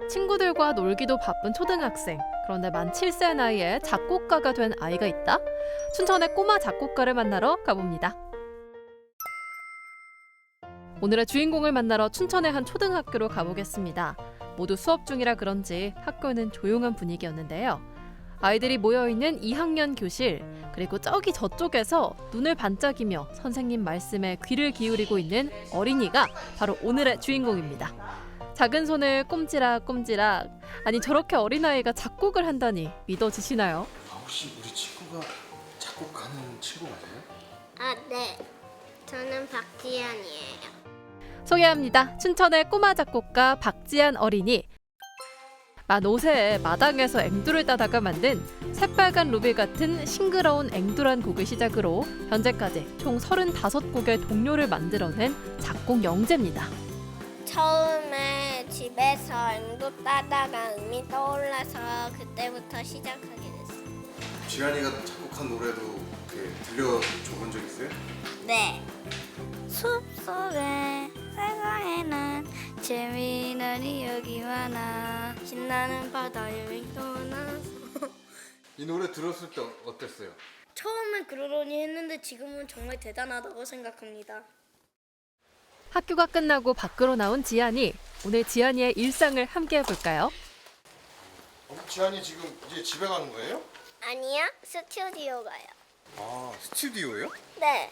친구들과 놀기도 바쁜 초등학생. 그런데 만 7세 나이에 작곡가가 된 아이가 있다? 춘천의 꼬마 작곡가를 만나러 가봅니다. 오늘의 주인공을 만나러 춘천의 한 초등학교로 가보겠습니다. 모두 수업 중이라 그런지 학교는 조용한 분위기였는데요. 아이들이 모여있는 2학년 교실, 그리고 저쪽에서 눈을 반짝이며 선생님 말씀에 귀를 기울이고 있는 어린이가 바로 오늘의 주인공입니다. 작은 손을 꼼지락꼼지락. 아니, 저렇게 어린아이가 작곡을 한다니 믿어지시나요? 혹시 우리 친구가 작곡하는 친구 맞아요? 아, 네. 저는 박지연이에요. 소개합니다. 춘천의 꼬마 작곡가 박지연 어린이. 만 5세에 마당에서 앵두를 따다가 만든 새빨간 루비 같은 싱그러운 앵두란 곡을 시작으로 현재까지 총 35곡의 동료를 만들어낸 작곡 영재입니다. 처음에 집에서 앵두 따다가 음이 떠올라서 그때부터 시작하게 됐어요. 지한이가 작곡한 노래도 이렇게 들려줘본 적 있어요? 네. 숲속에 세상에는 재미난 이야기 많아. 신나는 바다 여행 떠나서. 이 노래 들었을 때 어땠어요? 처음엔 그러려니 했는데 지금은 정말 대단하다고 생각합니다. 학교가 끝나고 밖으로 나온 지안이. 오늘 지안이의 일상을 함께 해볼까요? 지한이 지금 이제 집에 가는 거예요? 아니요, 스튜디오 가요. 아, 스튜디오예요? 네.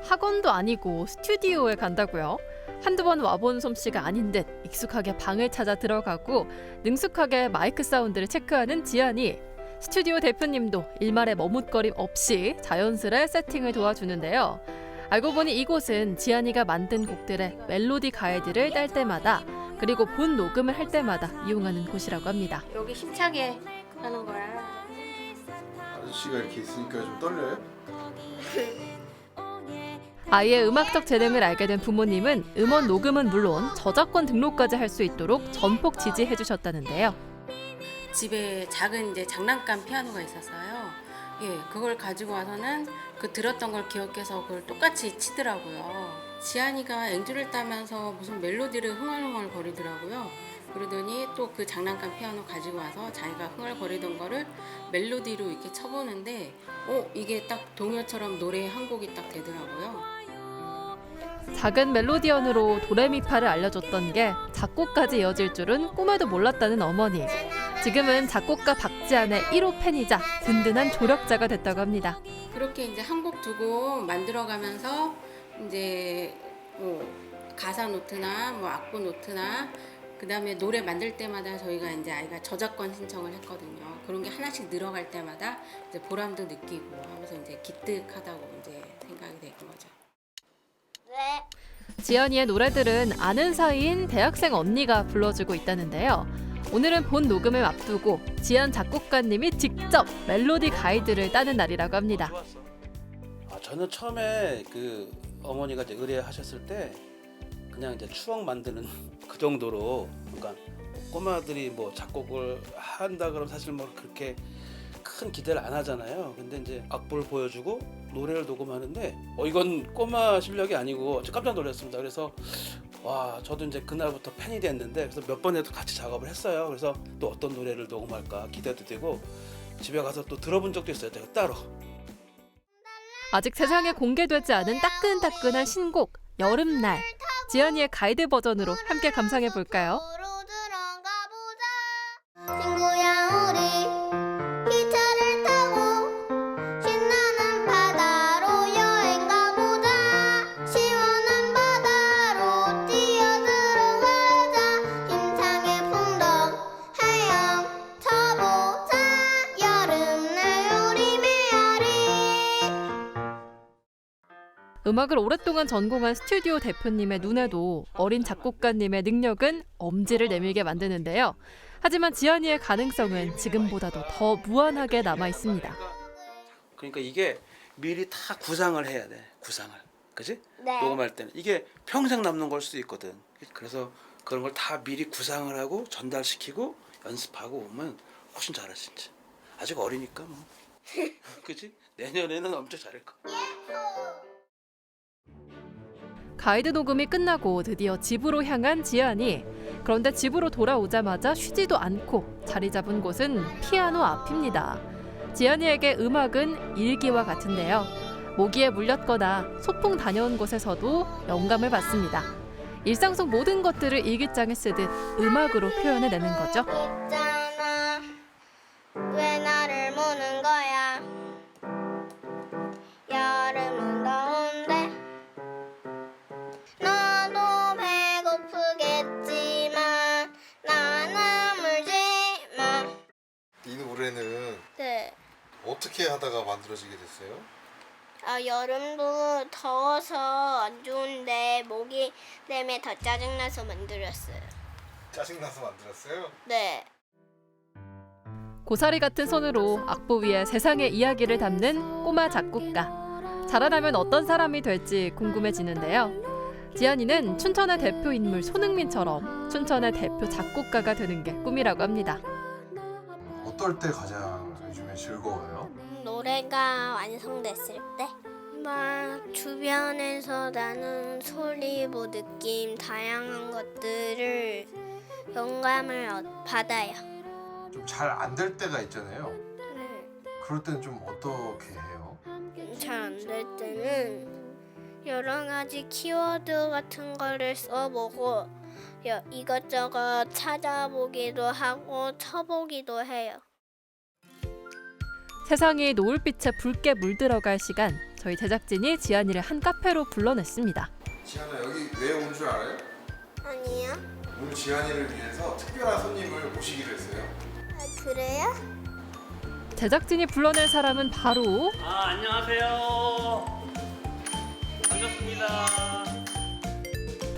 학원도 아니고 스튜디오에 간다고요? 한두 번 와본 솜씨가 아닌 듯 익숙하게 방을 찾아 들어가고 능숙하게 마이크 사운드를 체크하는 지안이. 스튜디오 대표님도 일말의 머뭇거림 없이 자연스레 세팅을 도와주는데요. 알고 보니 이곳은 지안이가 만든 곡들의 멜로디 가이드를 딸 때마다, 그리고 본 녹음을 할 때마다 이용하는 곳이라고 합니다. 여기 힘차게 하는 거야. 아저씨가 이렇게 있으니까 좀 떨려요? 아이의 음악적 재능을 알게 된 부모님은 음원 녹음은 물론 저작권 등록까지 할 수 있도록 전폭 지지해 주셨다는데요. 집에 작은 이제 장난감 피아노가 있었어요. 예, 그걸 가지고 와서는 그 들었던 걸 기억해서 그걸 똑같이 치더라고요. 지안이가 앵두를 따면서 무슨 멜로디를 흥얼흥얼 거리더라고요. 그러더니 또 그 장난감 피아노 가지고 와서 자기가 흥얼거리던 거를 멜로디로 이렇게 쳐보는데 이게 딱 동요처럼 노래 한 곡이 딱 되더라고요. 작은 멜로디언으로 도레미파를 알려줬던 게 작곡까지 이어질 줄은 꿈에도 몰랐다는 어머니. 지금은 작곡가 박지안의 1호 팬이자 든든한 조력자가 됐다고 합니다. 그렇게 이제 한 곡 두 곡 만들어가면서 이제 가사 노트나 악보 노트나 그다음에 노래 만들 때마다 저희가 이제 아이가 저작권 신청을 했거든요. 그런 게 하나씩 늘어갈 때마다 이제 보람도 느끼고 하면서 이제 기특하다고 이제 생각이 되는 거죠. 네. 지연이의 노래들은 아는 사이인 대학생 언니가 불러주고 있다는데요. 오늘은 본 녹음을 앞두고 지연 작곡가님이 직접 멜로디 가이드를 따는 날이라고 합니다. 저는 처음에 그 어머니가 이제 의뢰하셨을 때 그냥 이제 추억 만드는 그 정도로, 그러니까 꼬마들이 뭐 작곡을 한다 그러면 사실 뭐 그렇게 큰 기대를 안 하잖아요. 근데 이제 악보를 보여주고 노래를 녹음하는데 이건 꼬마 실력이 아니고 깜짝 놀랐습니다. 그래서 와, 저도 이제 그날부터 팬이 됐는데, 그래서 몇 번에도 같이 작업을 했어요. 그래서 또 어떤 노래를 녹음할까 기대도 되고 집에 가서 또 들어본 적도 있어요, 제가 따로. 아직 세상에 공개되지 않은 따끈따끈한 신곡 여름날. 지연이의 가이드 버전으로 함께 감상해 볼까요? 친구야, 우리 기차를 타고 신나는 바다로 여행 가보자. 시원한 바다로 뛰어들어가자. 힘차게 풍덩 헤엄쳐보자. 여름날 우리 메아리. 음악을 오랫동안 전공한 스튜디오 대표님의 눈에도 어린 작곡가님의 능력은 엄지를 내밀게 만드는데요. 하지만 지연이의 가능성은 지금보다도 더 무한하게 남아 있습니다. 그러니까 이게 미리 다 구상을 해야 돼. 구상을. 그지? 네. 녹음할 때는 이게 평생 남는 걸 수도 있거든. 그래서 그런 걸 다 미리 구상을 하고 전달시키고 연습하고 오면 훨씬 잘할 수 있지. 아직 어리니까 뭐. 그지? 내년에는 엄청 잘할 거야. 가이드 녹음이 끝나고 드디어 집으로 향한 지연이. 그런데 집으로 돌아오자마자 쉬지도 않고 자리 잡은 곳은 피아노 앞입니다. 지안이에게 음악은 일기와 같은데요. 모기에 물렸거나 소풍 다녀온 곳에서도 영감을 받습니다. 일상 속 모든 것들을 일기장에 쓰듯 음악으로 표현해내는 거죠. 있잖아, 왜 나를 무는 거야? 여름은 더운데 너도 배고프겠지만 나는 물지 마. 이 노래는 네. 어떻게 하다가 만들어지게 됐어요? 여름도 더워서 안 좋은데 모기 때문에 더 짜증나서 만들었어요. 짜증나서 만들었어요? 네. 고사리 같은 손으로 악보 위에 세상의 이야기를 담는 꼬마 작곡가. 자라나면 어떤 사람이 될지 궁금해지는데요. 지안이는 춘천의 대표 인물 손흥민처럼 춘천의 대표 작곡가가 되는 게 꿈이라고 합니다. 어떨 때 가장 요즘에 즐거워요? 노래가 완성됐을 때? 막 주변에서 나는 소리, 느낌, 다양한 것들을 영감을 받아요. 좀 잘 안 될 때가 있잖아요. 네. 그럴 때는 좀 어떻게 해요? 잘 안 될 때는 여러 가지 키워드 같은 거를 써보고 이것저것 찾아보기도 하고 쳐보기도 해요. 세상이 노을빛에 붉게 물들어갈 시간, 저희 제작진이 지안이를 한 카페로 불러냈습니다. 지안아, 여기 왜 온 줄 알아요? 아니요? 오늘 지안이를 위해서 특별한 손님을 모시기로 했어요. 그래요? 제작진이 불러낸 사람은 바로 안녕하세요. 반갑습니다.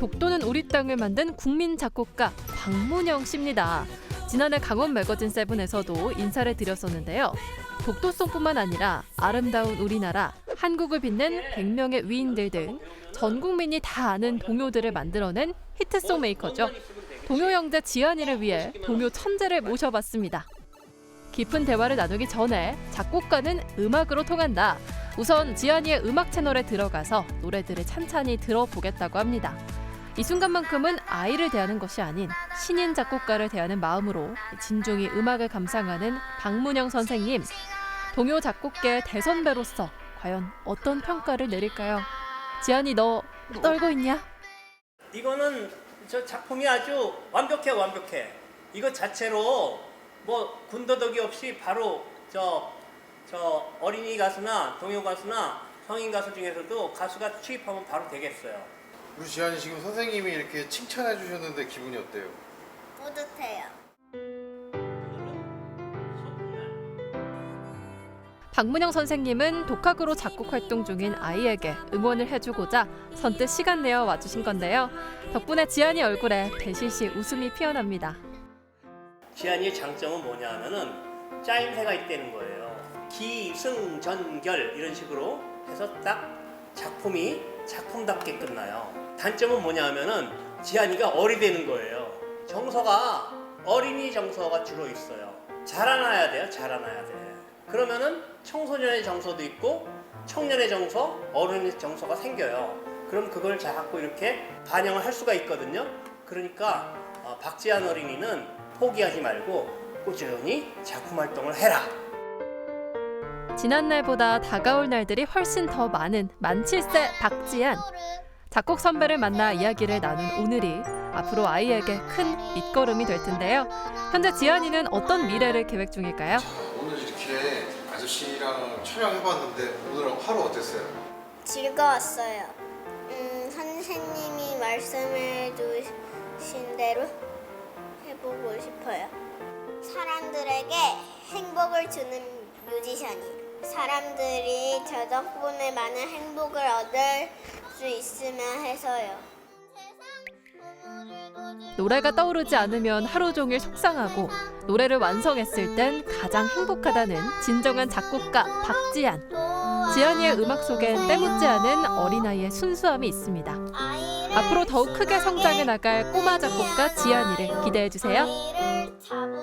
독도는 우리 땅을 만든 국민 작곡가 박문영 씨입니다. 지난해 강원 매거진 세븐에서도 인사를 드렸었는데요. 독도송뿐만 아니라 아름다운 우리나라, 한국을 빛낸 100명의 위인들 등 전 국민이 다 아는 동요들을 만들어낸 히트송 메이커죠. 동요 형제 지안이를 위해 동요 천재를 모셔봤습니다. 깊은 대화를 나누기 전에 작곡가는 음악으로 통한다. 우선 지안이의 음악 채널에 들어가서 노래들을 찬찬히 들어보겠다고 합니다. 이 순간만큼은 아이를 대하는 것이 아닌 신인 작곡가를 대하는 마음으로 진중히 음악을 감상하는 박문영 선생님. 동요 작곡계 대선배로서 과연 어떤 평가를 내릴까요? 지안이, 너 떨고 있냐? 이거는 저 작품이 아주 완벽해. 이거 자체로 뭐 군더더기 없이 바로 저 어린이 가수나 동요 가수나 성인 가수 중에서도 가수가 취입하면 바로 되겠어요. 우리 지안이 지금 선생님이 이렇게 칭찬해 주셨는데 기분이 어때요? 뿌듯해요. 박문영 선생님은 독학으로 작곡 활동 중인 아이에게 응원을 해주고자 선뜻 시간 내어 와주신 건데요. 덕분에 지안이 얼굴에 배시시 웃음이 피어납니다. 지안이의 장점은 뭐냐 하면은 짜임새가 있다는 거예요. 기승전결 이런 식으로 해서 딱 작품이 작품답게 끝나요. 단점은 뭐냐 하면은 지안이가 어리되는 거예요. 정서가 어린이 정서가 주로 있어요. 자라나야 돼요. 그러면은 청소년의 정서도 있고 청년의 정서, 어른의 정서가 생겨요. 그럼 그걸 자꾸 이렇게 반영을 할 수가 있거든요. 그러니까 박지안 어린이는 포기하지 말고 꾸준히 작품 활동을 해라. 지난 날보다 다가올 날들이 훨씬 더 많은 만 7세 박지안. 작곡 선배를 만나 이야기를 나눈 오늘이 앞으로 아이에게 큰 밑거름이 될 텐데요. 현재 지안이는 어떤 미래를 계획 중일까요? 오늘 이렇게 아저씨랑 촬영해봤는데 오늘 하루 어땠어요? 즐거웠어요. 선생님이 말씀해 주신 대로 해보고 싶어요. 사람들에게 행복을 주는 뮤지션이에요. 사람들이 저 덕분에 많은 행복을 얻을 수 있으면 해서요. 노래가 떠오르지 않으면 하루 종일 속상하고 노래를 완성했을 땐 가장 행복하다는 진정한 작곡가 박지안. 지안이의 음악 속엔 때묻지 않은 어린아이의 순수함이 있습니다. 앞으로 더욱 크게 성장해 나갈 꼬마 작곡가 지안이를 기대해 주세요. 아이를 잡으